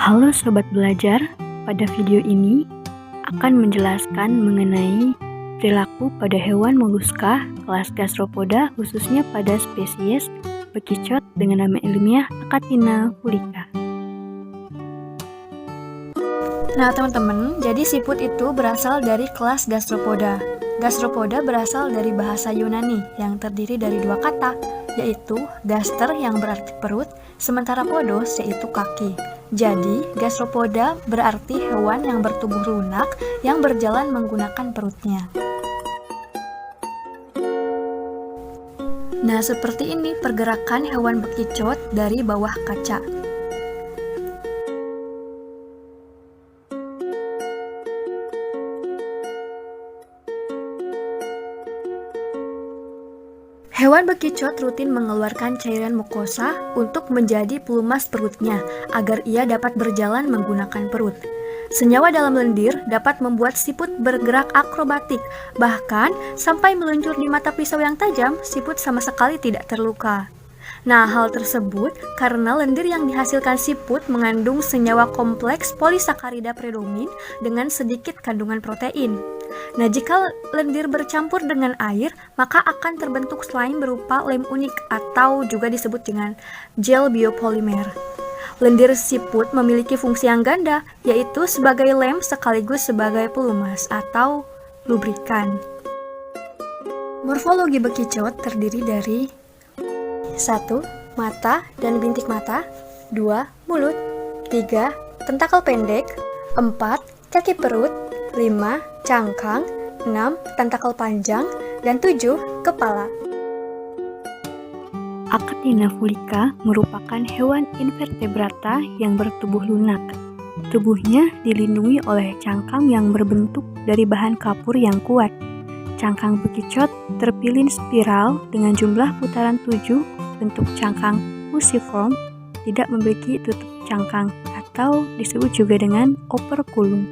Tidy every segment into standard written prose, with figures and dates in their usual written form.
Halo Sobat Belajar, pada video ini akan menjelaskan mengenai perilaku pada hewan moluska kelas Gastropoda khususnya pada spesies bekicot dengan nama ilmiah Achatina fulica. Nah teman-teman, jadi siput itu berasal dari kelas Gastropoda. Gastropoda berasal dari bahasa Yunani yang terdiri dari dua kata, yaitu gaster yang berarti perut, sementara podos yaitu kaki. Jadi, gastropoda berarti hewan yang bertubuh lunak yang berjalan menggunakan perutnya. Nah, seperti ini pergerakan hewan bekicot dari bawah kaca. Hewan bekicot rutin mengeluarkan cairan mukosa untuk menjadi pelumas perutnya agar ia dapat berjalan menggunakan perut. Senyawa dalam lendir dapat membuat siput bergerak akrobatik, bahkan sampai meluncur di mata pisau yang tajam, siput sama sekali tidak terluka. Nah, hal tersebut karena lendir yang dihasilkan siput mengandung senyawa kompleks polisakarida predomin dengan sedikit kandungan protein. Nah, jika lendir bercampur dengan air, maka akan terbentuk slime berupa lem unik atau juga disebut dengan gel biopolimer. Lendir siput memiliki fungsi yang ganda, yaitu sebagai lem sekaligus sebagai pelumas atau lubrikan. Morfologi bekicot terdiri dari 1. Mata dan bintik mata, 2. Mulut, 3. Tentakel pendek, 4. Kaki perut, 5. Cangkang, 6. Tentakel panjang, dan 7. Kepala. Achatina fulica merupakan hewan invertebrata yang bertubuh lunak. Tubuhnya dilindungi oleh cangkang yang berbentuk dari bahan kapur yang kuat. Cangkang bekicot terpilin spiral dengan jumlah putaran 7. Bentuk cangkang fusiform, tidak memiliki tutup cangkang atau disebut juga dengan operculum.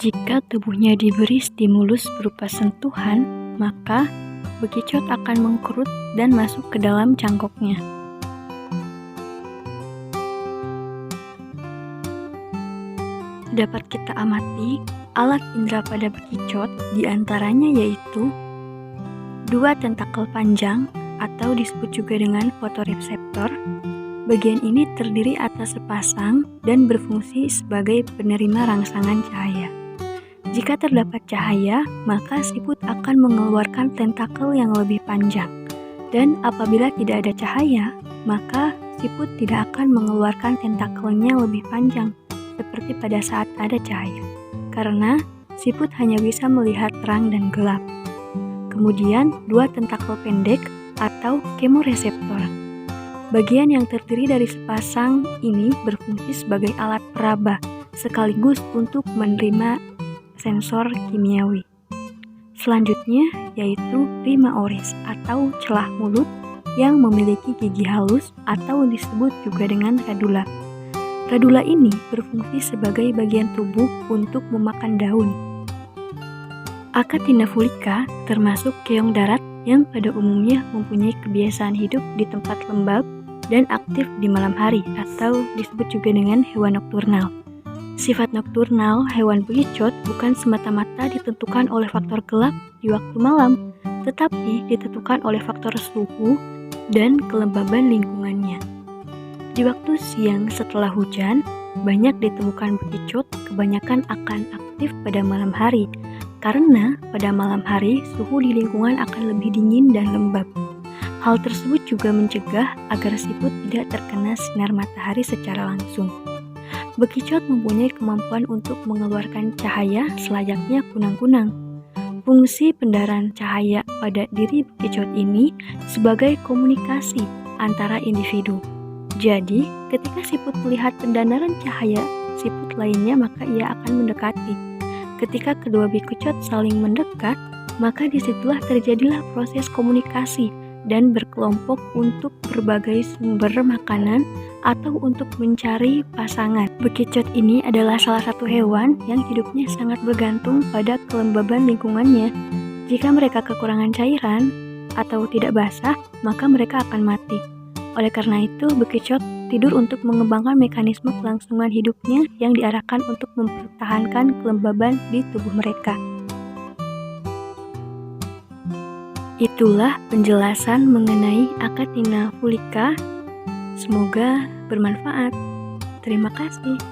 Jika tubuhnya diberi stimulus berupa sentuhan, maka bekicot akan mengkerut dan masuk ke dalam cangkoknya. Dapat kita amati alat indera pada bekicot, diantaranya yaitu 2 tentakel panjang atau disebut juga dengan fotoreseptor. Bagian ini terdiri atas sepasang dan berfungsi sebagai penerima rangsangan cahaya. Jika terdapat cahaya, maka siput akan mengeluarkan tentakel yang lebih panjang. Dan apabila tidak ada cahaya, maka siput tidak akan mengeluarkan tentakelnya lebih panjang, seperti pada saat ada cahaya. Karena siput hanya bisa melihat terang dan gelap. Kemudian, 2 tentakel pendek atau kemoreseptor. Bagian yang terdiri dari sepasang ini berfungsi sebagai alat peraba, sekaligus untuk menerima sensor kimiawi. Selanjutnya yaitu rima oris atau celah mulut yang memiliki gigi halus atau disebut juga dengan radula. Radula ini berfungsi sebagai bagian tubuh untuk memakan daun. Achatina fulica termasuk keong darat yang pada umumnya mempunyai kebiasaan hidup di tempat lembab dan aktif di malam hari atau disebut juga dengan hewan nokturnal. Sifat nokturnal hewan bekicot bukan semata-mata ditentukan oleh faktor gelap di waktu malam, tetapi ditentukan oleh faktor suhu dan kelembaban lingkungannya. Di waktu siang setelah hujan, banyak ditemukan bekicot kebanyakan akan aktif pada malam hari, karena pada malam hari suhu di lingkungan akan lebih dingin dan lembab. Hal tersebut juga mencegah agar siput tidak terkena sinar matahari secara langsung. Bekicot mempunyai kemampuan untuk mengeluarkan cahaya selayaknya kunang-kunang. Fungsi pendaran cahaya pada diri bekicot ini sebagai komunikasi antara individu. Jadi, ketika siput melihat pendaran cahaya siput lainnya, maka ia akan mendekati. Ketika kedua bekicot saling mendekat, maka disitulah terjadilah proses komunikasi dan berkelompok untuk berbagai sumber makanan atau untuk mencari pasangan. Bekicot ini adalah salah satu hewan yang hidupnya sangat bergantung pada kelembaban lingkungannya. Jika mereka kekurangan cairan atau tidak basah, maka mereka akan mati. Oleh karena itu, bekicot tidur untuk mengembangkan mekanisme kelangsungan hidupnya yang diarahkan untuk mempertahankan kelembaban di tubuh mereka. Itulah penjelasan mengenai Achatina fulica. Semoga bermanfaat. Terima kasih.